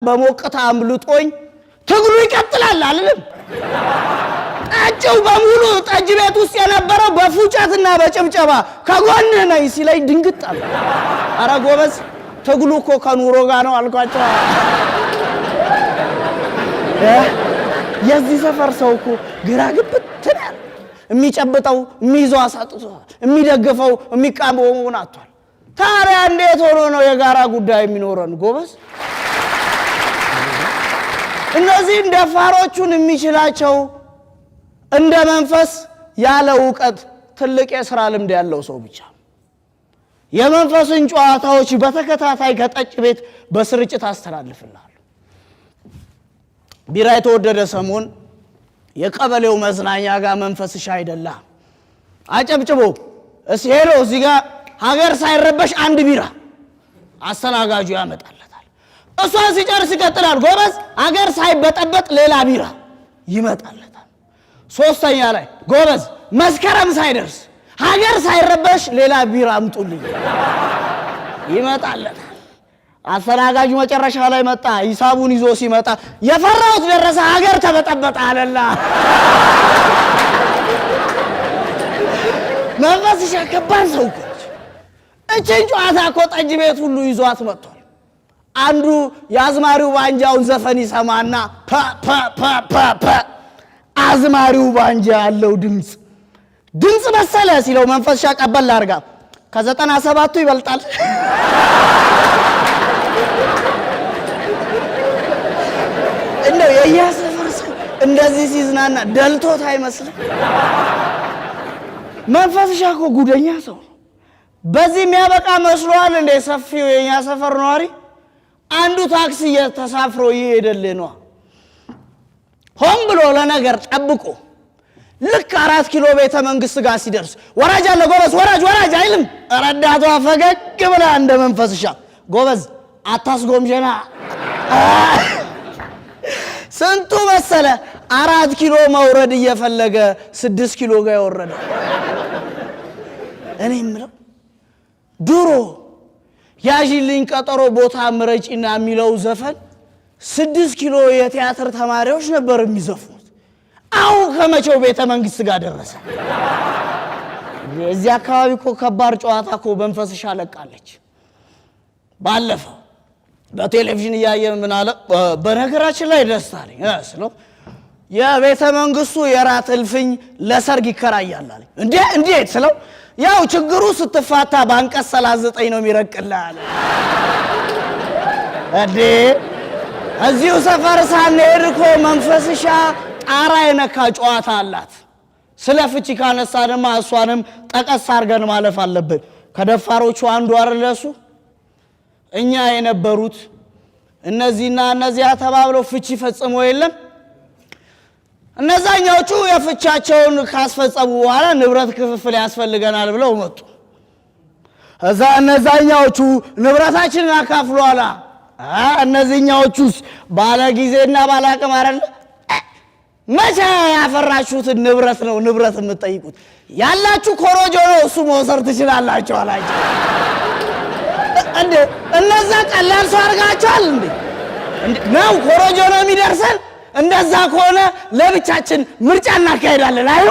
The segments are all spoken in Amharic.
በሞቅታ አምልጦኝ ትግሉ ይቀጥላል አይደለም አጭው በሙሉ ጠጅ ቤት ውስጥ የነበረው በፉጨትና በጭብጨባ ከጎንህ ነኝ ሲለኝ ድንግጥ አለ። አረ ጎበዝ ትግሉ እኮ ከኑሮ ጋር ነው አልኳቸው። የዚህ ሰፈር ሰው እኮ ግራ ግብት ነው የሚጨብጠው የሚይዘው አሳጥቶ የሚደግፈው የሚቃወመው አጥቷል። ታዲያ እንዴት ሆኖ ነው የጋራ ጉዳይ የሚኖረን ጎበዝ? እነዚህ ደፋሮቹን የሚችላቸው እንደ መንፈስ ያለ ዕውቀት ትልቅ የሥራ ልምድ ያለው ሰው ብቻ የመንፈስን ጨዋታዎች በተከታታይ ከጠጭ ቤት በስርጭት አስተላልፍልሃል። ቢራ የተወደደ ሰሞን የቀበሌው መዝናኛ ጋር መንፈስሽ አይደላ አጨብጭቦ ሄሎ እዚህ ጋር ሀገር ሳይረበሽ አንድ ቢራ አስተናጋጁ ያመጣለታል። እሷን ሲጨርስ ይቀጥላል። ጎበዝ ሀገር ሳይበጠበጥ ሌላ ቢራ ይመጣለታል። ሶስተኛ ላይ ጎበዝ መስከረም ሳይደርስ ሀገር ሳይረበሽ ሌላ ቢራ አምጡልኝ ይመጣለታል። አስተናጋጁ መጨረሻ ላይ መጣ። ሂሳቡን ይዞ ሲመጣ የፈራውት ደረሰ ሀገር ተበጠበጠ አለላ። መንፈስሽ ከባድ ሰው እኮ እቺን ጨዋታ እኮ ጠጅ ቤት ሁሉ ይዟት መጥቷል። አንዱ የአዝማሪው ባንጃውን ዘፈን ይሰማና ፓ ፓ ፓ ፓ ፓ አዝማሪው ባንጃ ያለው ድምጽ መሰለ ሲለው መንፈስሽ ቀበል አርጋ ከ97ቱ ይበልጣል። እንደው የያሰፈር ሰው እንደዚህ ሲዝናና ደልቶት አይመስልም? መንፈስሽ እኮ ጉደኛ ሰው በዚህ የሚያበቃ መስሏል እንደ ሰፊው የኛ ሰፈር ነዋሪ አንዱ ታክሲ ተሳፍሮ ይሄደልህ ነው ሆን ብሎ ለነገር ጠብቆ ልክ 4 ኪሎ ቤተ መንግስት ጋር ሲደርስ ወራጅ አለ ጎበዝ ወራጅ አይልም። ረዳቷ ፈገግ ብላ እንደ መንፈስሻ ጎበዝ አታስጎምጀና ስንቱ መሰለ 4 ኪሎ መውረድ እየፈለገ 6 ኪሎ ጋር ይወረደ። እኔ ምለው ድሮ ያጂልኝ ቀጠሮ ቦታ ምረጪና የሚለው ዘፈን 6 ኪሎ የቲያትር ተማሪዎች ነበር የሚዘፉት። አሁን ከመቼው ቤተ መንግስት ጋር ደረሰ? እዚህ አካባቢ እኮ ከባድ ጨዋታ እኮ መንፈስሽ አለቃለች። ባለፈው በቴሌቪዥን ያየን ምን አለ በነገራችን ላይ ደስታለኝ ስለው የቤተ መንግስቱ የራት እልፍኝ ለሰርግ ይከራያል አለ። እንዴት ስለው ያው ችግሩ ስትፋታ ባንቀስ 39 ነው የሚረቅልህ። እዚሁ ሰፈር ሳንሄድ እኮ መንፈስሻ ጣራ የነካ ጨዋታ አላት። ስለ ፍቺ ካነሳ ድማ እሷንም ጠቀስ አድርገን ማለፍ አለብን። ከደፋሮቹ አንዱ አርለሱ እኛ የነበሩት እነዚህና እነዚያ ተባብለው ፍቺ ፈጽሞ የለም። እነዛኛዎቹ የፍቻቸውን ካስፈጸሙ በኋላ ንብረት ክፍፍል ያስፈልገናል ብለው መጡ። እዛ እነዛኛዎቹ ንብረታችንን አካፍሏላ። እነዚህኛዎቹስ ባለ ጊዜና ባለ አቅም አይደል? መቼ ያፈራችሁትን ንብረት ነው ንብረት የምትጠይቁት? ያላችሁ ኮሮጆ ነው እሱ መውሰድ ትችላላችሁ አላችሁ። እነዛ ቀላል ሰው አድርጋችኋል እንዴ? ነው ኮሮጆ ነው የሚደርሰን? እንደዛ ከሆነ ለብቻችን ምርጫ እናካሄዳለን። አዩ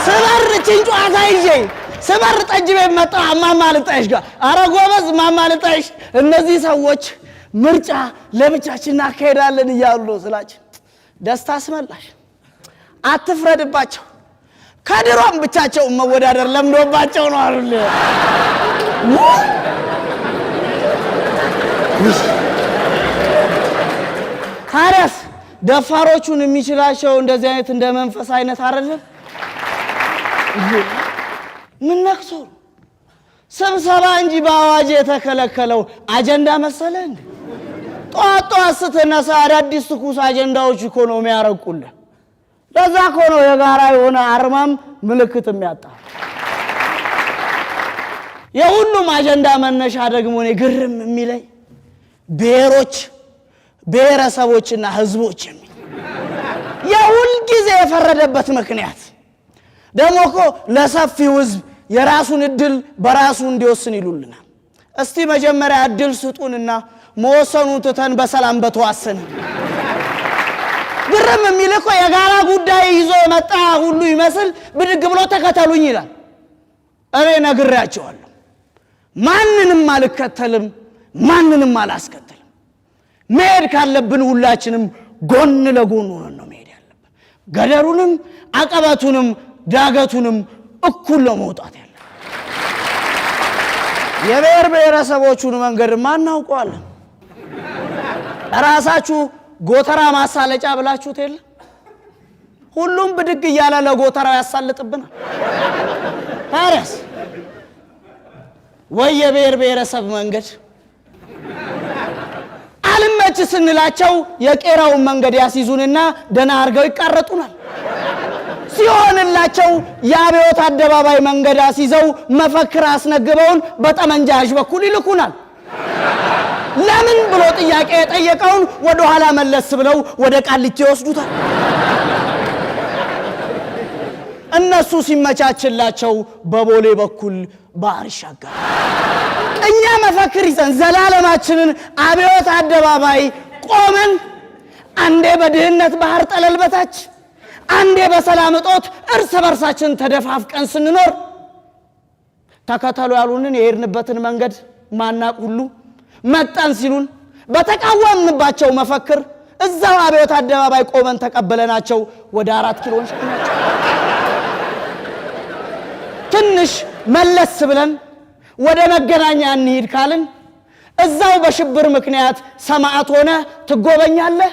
ስበር ጭንጫታ ይዤ ስበር ጠጅ ቤት መጣ ማማልጣሽ ጋር አረ ጎበዝ ማማልጣሽ እነዚህ ሰዎች ምርጫ ለብቻችን እናካሄዳለን እያሉ ስላችሁ ደስታ አስመላሽ። አትፍረድባቸው። ከድሮም ብቻቸው መወዳደር ለምዶባቸው ነው አይደል? ታዲያስ ደፋሮቹን የሚችላቸው እንደዚህ አይነት እንደ መንፈስ አይነት አይደለም? ምን ነክሶ ስብሰባ እንጂ በአዋጅ የተከለከለው አጀንዳ መሰለ እንዴ? ጧጧ ስትነሳ አዳዲስ ትኩስ አጀንዳዎች እኮ ነው የሚያረቁልህ። ለዛ እኮ ነው የጋራ የሆነ አርማም ምልክትም ያጣ። የሁሉም አጀንዳ መነሻ ደግሞ እኔ ግርም የሚለኝ ብሔሮች ብሔረሰቦችና ህዝቦች የሚል የሁል ጊዜ የፈረደበት ምክንያት ደግሞ እኮ ለሰፊው ህዝብ የራሱን እድል በራሱ እንዲወስን ይሉልናል። እስቲ መጀመሪያ እድል ስጡንና መወሰኑን ትተን በሰላም በተዋሰነ ግርም የሚል እኮ የጋራ ጉዳይ ይዞ መጣ ሁሉ ይመስል ብድግ ብሎ ተከተሉኝ ይላል። እኔ ነግሬያቸዋለሁ፣ ማንንም አልከተልም፣ ማንንም አላስከተልም። መሄድ ካለብን ሁላችንም ጎን ለጎን ሆነን ነው መሄድ ያለብን። ገደሉንም አቀበቱንም ዳገቱንም እኩል ነው መውጣት ያለብን። የብሔር ብሔረሰቦቹን መንገድ ማናውቀዋለን። ራሳችሁ ጎተራ ማሳለጫ ብላችሁት የለ? ሁሉም ብድግ እያለ ለጎተራው ያሳልጥብናል። ታዲያስ ወይ የብሔር ብሔረሰብ መንገድ አልመች ስንላቸው የቄራውን መንገድ ያስይዙንና ደና አርገው ይቃረጡናል። ሲሆንላቸው የአብዮት አደባባይ መንገድ አስይዘው መፈክር አስነግበውን በጠመንጃሽ በኩል ይልኩናል። ለምን ብሎ ጥያቄ የጠየቀውን ወደ ኋላ መለስ ብለው ወደ ቃሊቲ ይወስዱታል። እነሱ ሲመቻችላቸው በቦሌ በኩል ባህር ይሻገራል። እኛ መፈክር ይዘን ዘላለማችንን አብዮት አደባባይ ቆመን አንዴ በድህነት ባህር ጠለል በታች አንዴ በሰላም እጦት እርስ በርሳችን ተደፋፍቀን ስንኖር ተከተሉ ያሉንን የሄድንበትን መንገድ ማናቅ ሁሉ መጣን ሲሉን በተቃወምንባቸው መፈክር እዛው አብዮት አደባባይ ቆመን ተቀበለናቸው ወደ 4 ኪሎ እንሸኛቸው። ትንሽ መለስ ብለን ወደ መገናኛ እንሂድ ካልን እዛው በሽብር ምክንያት ሰማዕት ሆነ ትጎበኛለህ፣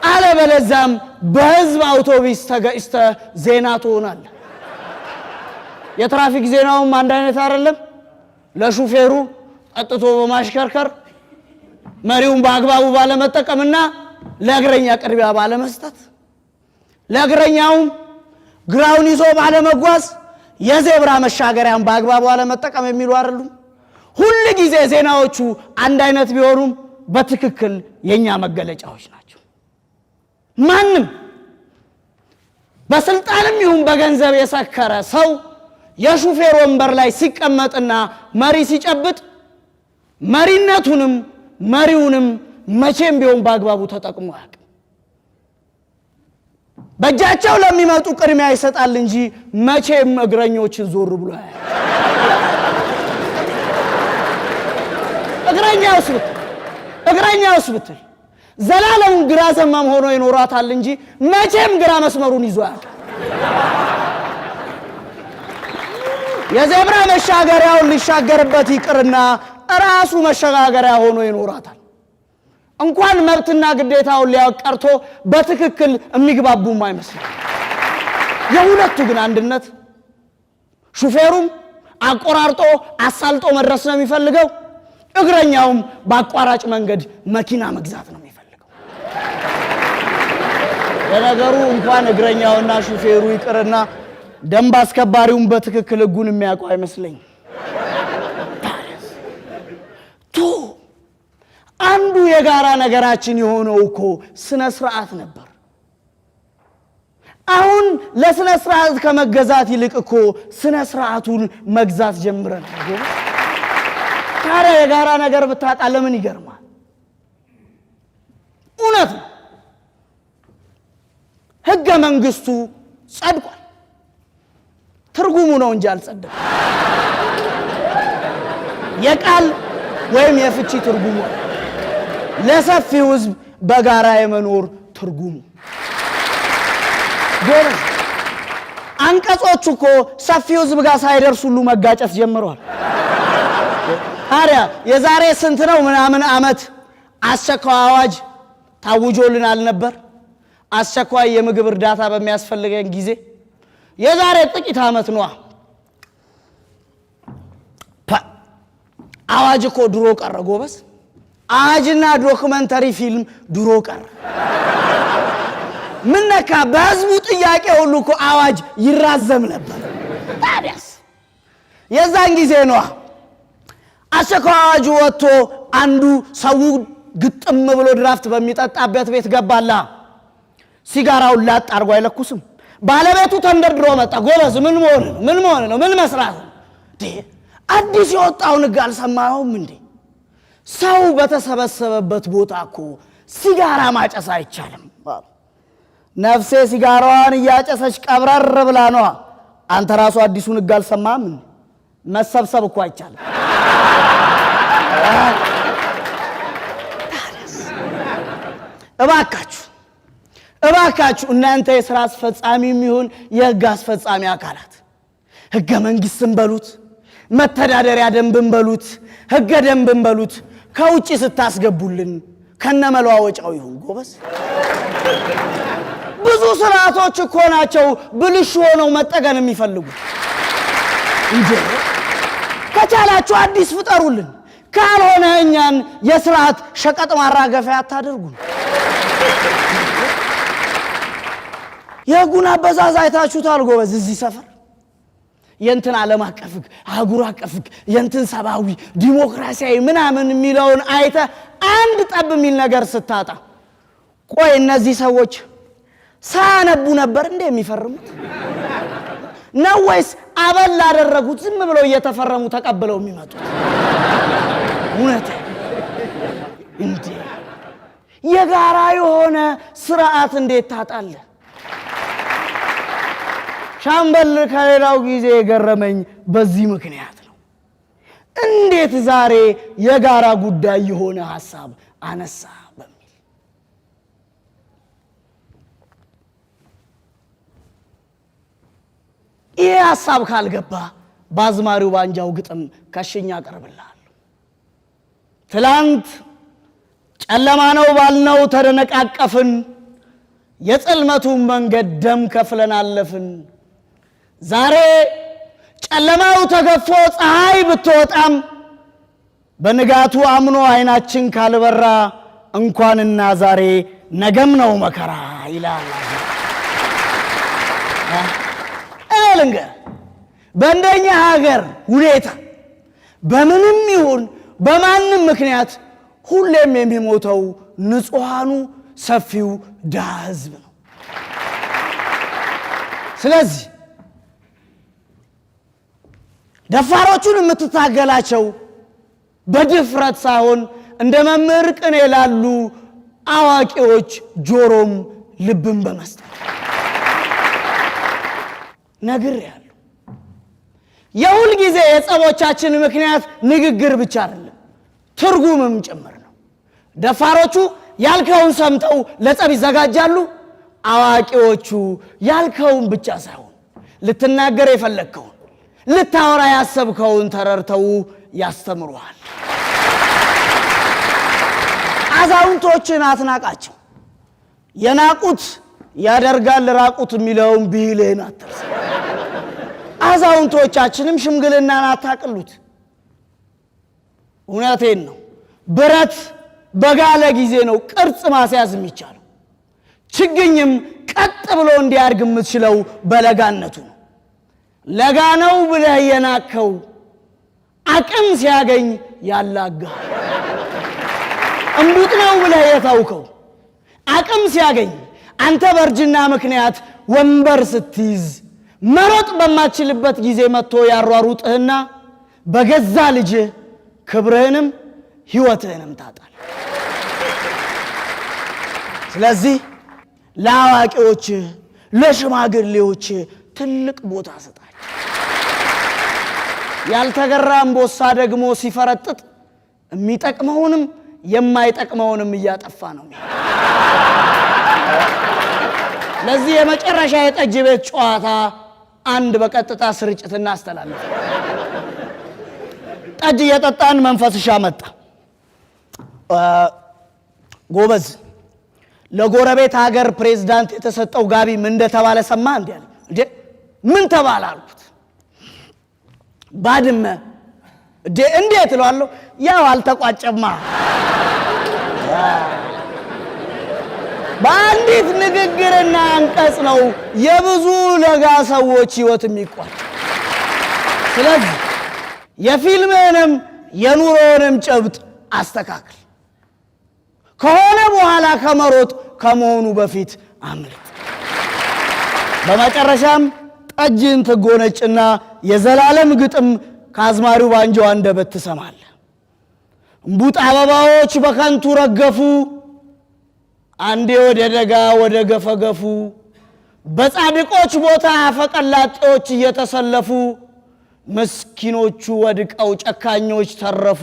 አለበለዛም በህዝብ አውቶቡስ ተገጭተ ዜና ትሆናለህ። የትራፊክ ዜናውም አንድ አይነት አይደለም። ለሹፌሩ ጠጥቶ በማሽከርከር መሪውን በአግባቡ ባለመጠቀምና ለእግረኛ ቅድሚያ ባለመስጠት ለእግረኛውም ግራውን ይዞ ባለመጓዝ የዜብራ መሻገሪያን በአግባቡ ባለመጠቀም የሚሉ አይደሉም። ሁሉ ጊዜ ዜናዎቹ አንድ አይነት ቢሆኑም በትክክል የኛ መገለጫዎች ናቸው። ማንም በስልጣንም ይሁን በገንዘብ የሰከረ ሰው የሹፌር ወንበር ላይ ሲቀመጥና መሪ ሲጨብጥ መሪነቱንም መሪውንም መቼም ቢሆን በአግባቡ ተጠቅሞ ያውቅ። በእጃቸው ለሚመጡ ቅድሚያ ይሰጣል እንጂ መቼም እግረኞችን ዞር ብሎ ያያል። እግረኛውስ ብትል ዘላለሙን ግራ ዘመም ሆኖ ይኖራታል እንጂ መቼም ግራ መስመሩን ይዞ ያውቅ። የዜብራ መሻገሪያውን ሊሻገርበት ይቅርና ራሱ መሸጋገሪያ ሆኖ ይኖራታል። እንኳን መብትና ግዴታውን ሊያቀርቶ በትክክል የሚግባቡም አይመስልም። የሁለቱ ግን አንድነት ሹፌሩም አቆራርጦ አሳልጦ መድረስ ነው የሚፈልገው፣ እግረኛውም በአቋራጭ መንገድ መኪና መግዛት ነው የሚፈልገው። ለነገሩ እንኳን እግረኛውና ሹፌሩ ይቅርና ደንብ አስከባሪውን በትክክል ህጉን የሚያውቀው አይመስለኝም። አንዱ የጋራ ነገራችን የሆነው እኮ ስነ ስርዓት ነበር። አሁን ለስነ ስርዓት ከመገዛት ይልቅ እኮ ስነ ስርዓቱን መግዛት ጀምረን ነው። ታዲያ የጋራ ነገር ብታጣ ለምን ይገርማል? እውነት ነው። ህገ መንግስቱ ጸድቋል። ትርጉሙ ነው እንጂ አልጸደቀም። የቃል ወይም የፍቺ ትርጉሙ ለሰፊው ህዝብ በጋራ የመኖር ትርጉሙ ጎበዝ። አንቀጾቹ እኮ ሰፊው ህዝብ ጋር ሳይደርሱ ሁሉ መጋጨት ጀምረዋል። ታዲያ የዛሬ ስንት ነው ምናምን ዓመት አስቸኳይ አዋጅ ታውጆልናል ነበር። አስቸኳይ የምግብ እርዳታ በሚያስፈልገን ጊዜ የዛሬ ጥቂት ዓመት ነው። አዋጅ እኮ ድሮ ቀረ ጎበዝ። አዋጅና ዶክመንተሪ ፊልም ድሮ ቀረ። ምን ነካ? በህዝቡ ጥያቄ ሁሉ እኮ አዋጅ ይራዘም ነበር። ታዲያስ የዛን ጊዜ ነው አስቸኳይ አዋጁ ወጥቶ አንዱ ሰው ግጥም ብሎ ድራፍት በሚጠጣበት ቤት ገባላ። ሲጋራውን ላጥ አርጎ አይለኩስም። ባለቤቱ ተንደርድሮ መጣ። ጎበዝ ምን መሆን ነው? ምን መስራት ነው? አዲስ የወጣውን ሕግ አልሰማኸውም እንዴ? ሰው በተሰበሰበበት ቦታ እኮ ሲጋራ ማጨስ አይቻልም። ነፍሴ ሲጋራዋን እያጨሰች ቀብረር ብላ ነው። አንተ ራሱ አዲሱን ሕግ አልሰማህም? መሰብሰብ እኮ አይቻልም። እባካችሁ እናንተ የሥራ አስፈጻሚም ይሁን የሕግ አስፈጻሚ አካላት ሕገ መንግሥትን በሉት መተዳደሪያ ደንብን በሉት ሕገ ደንብን በሉት ከውጪ ስታስገቡልን ከነመለዋወጫው ይሁን ጎበዝ። ብዙ ስርዓቶች እኮ ናቸው ብልሹ ሆነው መጠገን የሚፈልጉት እንጂ ከቻላችሁ አዲስ ፍጠሩልን። ካልሆነ እኛን የስርዓት ሸቀጥ ማራገፊያ አታድርጉን። የሕጉን አበዛዝ አይታችሁታል ጎበዝ። እዚህ ሰፈር የእንትን ዓለም አቀፍ ሕግ አህጉር አቀፍ ሕግ የእንትን ሰብአዊ ዲሞክራሲያዊ ምናምን የሚለውን አይተ አንድ ጠብ የሚል ነገር ስታጣ ቆይ እነዚህ ሰዎች ሳያነቡ ነበር እንዴ የሚፈርሙት ነው ወይስ አበል ላደረጉት ዝም ብለው እየተፈረሙ ተቀብለው የሚመጡት? እውነት እንዴ የጋራ የሆነ ስርዓት እንዴት ታጣለ? ሻምበል ከሌላው ጊዜ የገረመኝ በዚህ ምክንያት ነው። እንዴት ዛሬ የጋራ ጉዳይ የሆነ ሐሳብ አነሳ በሚል ይሄ ሐሳብ ካልገባ ባዝማሪው ባንጃው ግጥም ከሽኛ ቀርብልሃል። ትላንት ጨለማ ነው ባልነው ተደነቃቀፍን፣ የጽልመቱን መንገድ ደም ከፍለን አለፍን። ዛሬ ጨለማው ተገፎ ፀሐይ ብትወጣም በንጋቱ አምኖ አይናችን ካልበራ እንኳንና ዛሬ ነገም ነው መከራ ይላል። ልንገር በእንደኛ ሀገር ሁኔታ በምንም ይሁን በማንም ምክንያት ሁሌም የሚሞተው ንጹሃኑ ሰፊው ድሃ ሕዝብ ነው። ስለዚህ ደፋሮቹን የምትታገላቸው በድፍረት ሳይሆን እንደ መምህር ቅኔ ላሉ አዋቂዎች ጆሮም ልብን በመስጠት ነግሬያለሁ። የሁል ጊዜ የጸቦቻችን ምክንያት ንግግር ብቻ አይደለም ትርጉምም ጭምር ነው። ደፋሮቹ ያልከውን ሰምተው ለጸብ ይዘጋጃሉ። አዋቂዎቹ ያልከውን ብቻ ሳይሆን ልትናገር የፈለግከውን ልታወራ ያሰብከውን ተረርተው ያስተምሩሃል። አዛውንቶችን አትናቃቸው። የናቁት ያደርጋል ራቁት የሚለውን ብሂልህን አትርሳ። አዛውንቶቻችንም ሽምግልናን አታቅሉት። እውነቴን ነው። ብረት በጋለ ጊዜ ነው ቅርጽ ማስያዝ የሚቻለው። ችግኝም ቀጥ ብሎ እንዲያድግ የምትችለው በለጋነቱ ነው። ለጋ ነው ብለህ የናከው አቅም ሲያገኝ ያላጋል። እምቡጥ ነው ብለህ የተውከው አቅም ሲያገኝ አንተ በእርጅና ምክንያት ወንበር ስትይዝ መሮጥ በማትችልበት ጊዜ መጥቶ ያሯሩጥህና በገዛ ልጅህ ክብርህንም ሕይወትህንም ታጣል። ስለዚህ ለአዋቂዎች ለሽማግሌዎች ትልቅ ቦታ ስጣቸው። ያልተገራ አንበሳ ደግሞ ሲፈረጥጥ የሚጠቅመውንም የማይጠቅመውንም እያጠፋ ነው። ለዚህ የመጨረሻ የጠጅ ቤት ጨዋታ አንድ በቀጥታ ስርጭት እናስተላልፍ። ጠጅ እየጠጣን መንፈስሻ መጣ። ጎበዝ ለጎረቤት ሀገር ፕሬዝዳንት የተሰጠው ጋቢ ምን እንደተባለ ሰማህ? እንዴ አለ። እንዴ ምን ተባለ አልኩት። ባድመ። እንዴ እንዴት እለዋለሁ። ያው አልተቋጨማ። በአንዲት ንግግርና አንቀጽ ነው የብዙ ለጋ ሰዎች ሕይወት የሚቋጭ። ስለዚህ የፊልምህንም የኑሮንም ጭብጥ አስተካክል። ከሆነ በኋላ ከመሮጥ ከመሆኑ በፊት አምልጥ። በመጨረሻም ጠጅን ትጎነጭና የዘላለም ግጥም ከአዝማሪው ባንጆ አንደበት ትሰማለህ። እምቡጥ አበባዎች በከንቱ ረገፉ፣ አንዴ ወደ ደጋ ወደ ገፈገፉ። በጻድቆች ቦታ አፈቀላጤዎች እየተሰለፉ፣ ምስኪኖቹ ወድቀው ጨካኞች ተረፉ።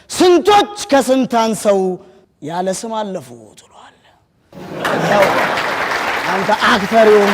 ስንቶች ከስንት አንሰው ያለ ስም አለፉ ትሏል። አንተ አክተር ይሁን